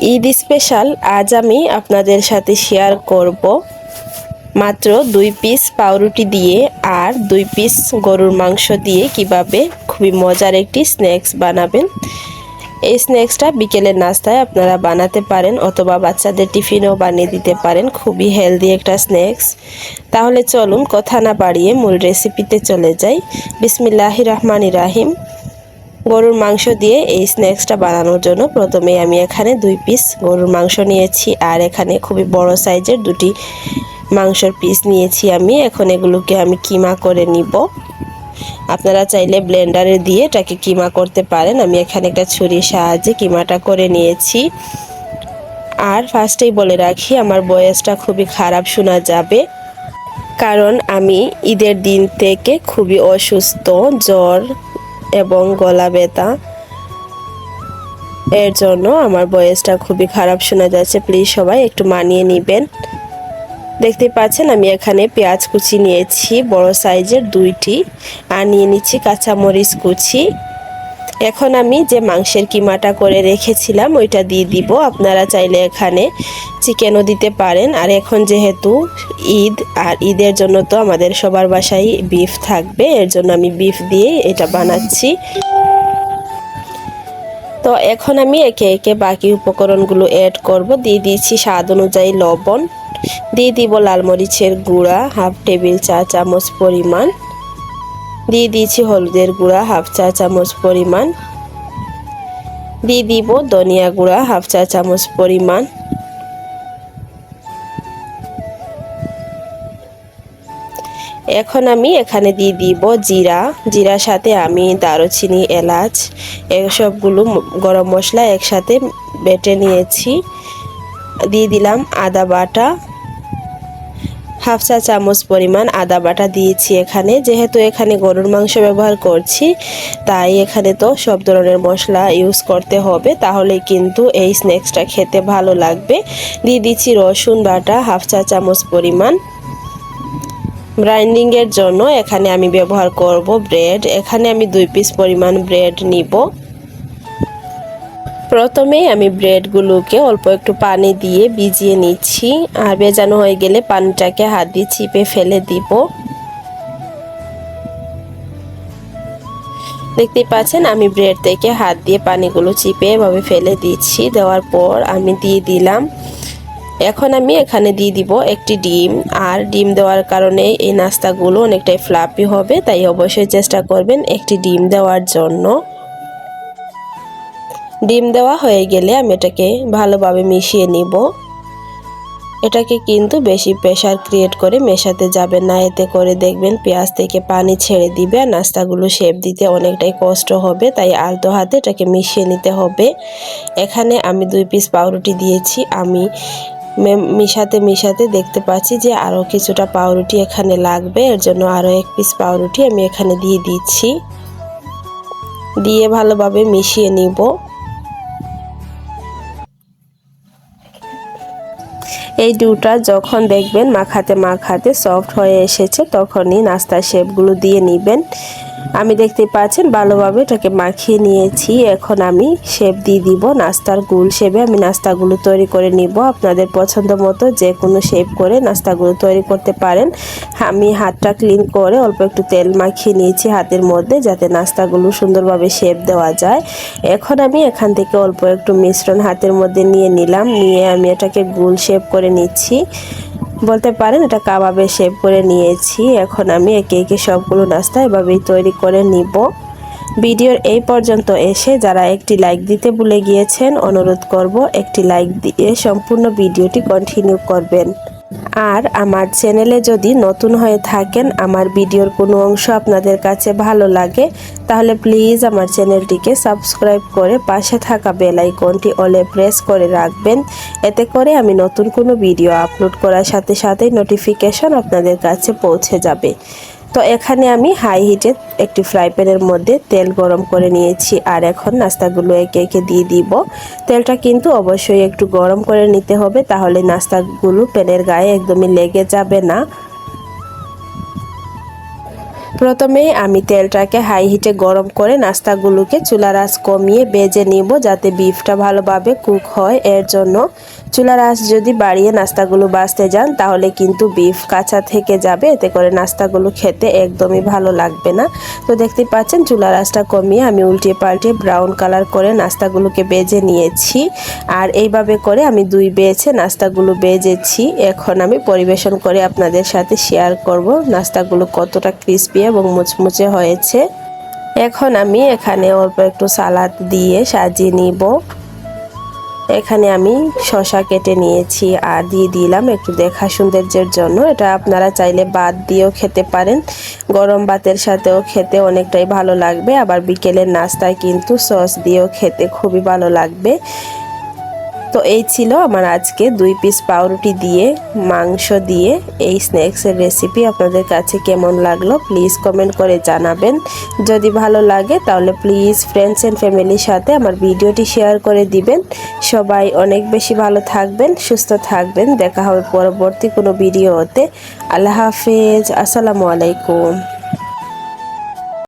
Eid special আজ আমি আপনাদের সাথে শেয়ার করব মাত্র 2 পিস পাউরুটি দিয়ে আর 2 পিস গরুর মাংস দিয়ে কিভাবে খুবই মজার একটি স্ন্যাক্স বানাবেন। এই স্ন্যাক্সটা বিকেলের নাস্তায় আপনারা বানাতে পারেন অথবা বাচ্চাদের টিফিনেও বানিয়ে দিতে পারেন। খুবই হেলদি একটা স্ন্যাক্স। তাহলে চলুন কথা না বাড়িয়ে মূল রেসিপিতে চলে যাই। বিসমিল্লাহির রহমানির রহিম। গরুর মাংস দিয়ে এই স্ন্যাক্সটা বানানোর জন্য প্রথমে আমি এখানে 2 পিস গরুর মাংস নিয়েছি আর এখানে খুবই বড় সাইজের 2টি মাংসের পিস নিয়েছি আমি। এখন এগুলোকে আমি কিমা করে নিব। আপনারা চাইলে ব্লেন্ডারে দিয়ে এটাকে কিমা করতে পারেন। আমি এখানে একটা ছুরির সাহায্যে কিমাটা করে নিয়েছি। আর ফার্স্টেই বলে রাখি, আমার ভয়েসটা খুবই খারাপ শোনা যাবে, কারণ আমি ঈদের দিন থেকে খুবই অসুস্থ, জ্বর এবং গলা ব্যথা, এর জন্য আমার ভয়েসটা খুবই খারাপ শোনা যাচ্ছে। প্লিজ সবাই একটু মানিয়ে নেবেন। দেখতে পাচ্ছেন আমি এখানে পেঁয়াজ কুচি নিয়েছি বড় সাইজের 2টি, আর নিয়ে নিচ্ছি কাঁচামরিচ কুচি। এখন আমি যে মাংসের কিমাটা করে রেখেছিলাম ওইটা দিয়ে দিব। আপনারা চাইলে এখানে চিকেনও দিতে পারেন। আর এখন যেহেতু ঈদ, আর ঈদের জন্য তো আমাদের সবার বাসায় বিফ থাকবে, এর জন্য আমি বিফ দিয়ে এটা বানাচ্ছি। তো এখন আমি একে একে বাকি উপকরণগুলো অ্যাড করব। দিয়ে দিয়েছি স্বাদ অনুযায়ী লবণ, দিয়ে দিব লাল মরিচের গুঁড়া 1/2 টেবিল চা চামচ পরিমাণ, দিয়ে দিয়েছি হলুদের গুঁড়া 1/2 চা চামচ পরিমাণ, দিয়ে দিব ধনিয়া গুঁড়া 1/2 চা চামচ পরিমাণ, এখন আমি এখানে দিয়ে দিব জিরার সাথে আমি দারুচিনি, এলাচ এসবগুলো গরম মশলা একসাথে বেটে নিয়েছি। দিয়ে দিলাম আদা বাটা 1/2 চা চামচ পরিমাণ আদা বাটা দিয়েছি এখানে। যেহেতু এখানে গরুর মাংস ব্যবহার করছি, তাই এখানে তো সব ধরনের মশলা ইউজ করতে হবে, তাহলে কিন্তু এই স্ন্যাক্সটা খেতে ভালো লাগবে। দিয়ে দিচ্ছি রসুন বাটা 1/2 চা চামচ পরিমাণ। গ্রাইন্ডিংয়ের জন্য এখানে আমি ব্যবহার করব ব্রেড। এখানে আমি 2 পিস পরিমাণ ব্রেড নিব। প্রথমেই আমি ব্রেডগুলোকে অল্প একটু পানি দিয়ে ভিজিয়ে নিচ্ছি, আর ভেজানো হয়ে গেলে পানিটাকে হাত দিয়ে চিপে ফেলে দিব। দেখতে পাচ্ছেন আমি ব্রেড থেকে হাত দিয়ে পানিগুলো চিপে এভাবে ফেলে দিচ্ছি। দেওয়ার পর আমি দিয়ে দিলাম, এখন আমি এখানে দিয়ে দিব একটি ডিম। আর ডিম দেওয়ার কারণে এই নাস্তাগুলো অনেকটাই ফ্লাফি হবে, তাই অবশ্যই চেষ্টা করবেন একটি ডিম দেওয়ার জন্য। ডিম দেওয়া হয়ে গেলে আমি এটাকে ভালোভাবে মিশিয়ে নিব। এটাকে কিন্তু বেশি প্রেসার ক্রিয়েট করে মেশাতে যাবেন না, এতে করে দেখবেন পেঁয়াজ থেকে পানি ছেড়ে দিবে আর নাস্তাগুলো শেপ দিতে অনেকটাই কষ্ট হবে, তাই আলতো হাতে এটাকে মিশিয়ে নিতে হবে। এখানে আমি 2 পিস পাউরুটি দিয়েছি। আমি মিশাতে দেখতে পাচ্ছি যে আরও কিছুটা পাউরুটি এখানে লাগবে, এর জন্য আরও 1 পিস পাউরুটি আমি এখানে দিয়ে দিচ্ছি। দিয়ে ভালোভাবে মিশিয়ে নিব। এই ডোটা যখন দেখবেন মাখাতে সফট হয়ে এসেছে, তখনই নাস্তার শেপগুলো দিয়ে নেবেন। আমি দেখতে পাচ্ছেন ভালোভাবে এটাকে মাখিয়ে নিয়েছি। এখন আমি শেপ দিয়ে দিব। নাস্তার গোল শেপে আমি নাস্তাগুলো তৈরি করে নিব। আপনাদের পছন্দ মতো যে কোনো শেপ করে নাস্তাগুলো তৈরি করতে পারেন। আমি হাতটা ক্লিন করে অল্প একটু তেল মাখিয়ে নিয়েছি হাতের মধ্যে, যাতে নাস্তাগুলো সুন্দরভাবে শেপ দেওয়া যায়। এখন আমি এখান থেকে অল্প একটু মিশ্রণ হাতের মধ্যে নিয়ে নিলাম। নিয়ে আমি এটাকে গোল শেপ করে নিচ্ছি, বলতে পারেন এটা কাবাবের শেপ করে নিয়েছি। এখন আমি একে একে সবগুলো নাস্তা এভাবেই তৈরি করে নিব। ভিডিওর এই পর্যন্ত এসে যারা একটি লাইক দিতে ভুলে গিয়েছেন, অনুরোধ করব একটি লাইক দিয়ে সম্পূর্ণ ভিডিওটি কন্টিনিউ করবেন। আর আমার চ্যানেলে যদি নতুন হয়ে থাকেন, আমার ভিডিওর কোনো অংশ আপনাদের কাছে ভালো লাগে, তাহলে প্লিজ আমার চ্যানেলটিকে সাবস্ক্রাইব করে পাশে থাকা বেল আইকনটি অলে প্রেস করে রাখবেন। এতে করে আমি নতুন কোনো ভিডিও আপলোড করার সাথে সাথেই নোটিফিকেশন আপনাদের কাছে পৌঁছে যাবে। তো এখানে আমি হাই হিটে একটি ফ্রাই প্যানের মধ্যে তেল গরম করে নিয়েছি, আর এখন নাস্তাগুলো একে একে দিয়ে দিব। তেলটা কিন্তু অবশ্যই একটু গরম করে নিতে হবে, তাহলে নাস্তাগুলো প্যানের গায়ে একদমই লেগে যাবে না। প্রথমে আমি তেলটাকে হাই হিটে গরম করে নাস্তাগুলোকে চুলার আঁচ কমিয়ে ভেজে নিব, যাতে বিফটা ভালোভাবে কুক হয়। এর জন্য চুলার আঁচ যদি বাড়িয়ে নাস্তাগুলো ভাজতে যান তাহলে কিন্তু বিফ কাঁচা থেকে যাবে, এতে করে নাস্তাগুলো খেতে একদমই ভালো লাগবে না। তো দেখতে পাচ্ছেন চুলার আঁচটা কমিয়ে আমি উল্টিয়ে পাল্টে ব্রাউন কালার করে নাস্তাগুলোকে ভেজে নিয়েছি। আর এইভাবে করে আমি 2 বেছে নাস্তাগুলো ভেজেছি। এখন আমি পরিবেশন করে আপনাদের সাথে শেয়ার করব নাস্তাগুলো কতটা ক্রিস্পি এবং মুচমুচে হয়েছে। এখন আমি এখানে অল্প একটু সালাদ দিয়ে সাজিয়ে নিব। এখানে আমি শসা কেটে নিয়েছি আর দিয়ে দিলাম একটু দেখা সৌন্দর্যের জন্য। এটা আপনারা চাইলে ভাত দিয়েও খেতে পারেন, গরম ভাতের সাথেও খেতে অনেকটাই ভালো লাগবে। আবার বিকেলের নাস্তায় কিন্তু সস দিয়েও খেতে খুবই ভালো লাগবে। তো এই ছিল আমার আজকে 2 পিস পাউরুটি দিয়ে মাংস দিয়ে এই স্ন্যাক্সের রেসিপি। আপনাদের কাছে কেমন লাগলো প্লিজ কমেন্ট করে জানাবেন। যদি ভালো লাগে তাহলে প্লিজ ফ্রেন্ডস এন্ড ফ্যামিলির সাথে আমার ভিডিওটি শেয়ার করে দিবেন। সবাই অনেক বেশি ভালো থাকবেন, সুস্থ থাকবেন। দেখা হবে পরবর্তী কোনো ভিডিওতে। আল্লাহ হাফেজ, আসসালামু আলাইকুম।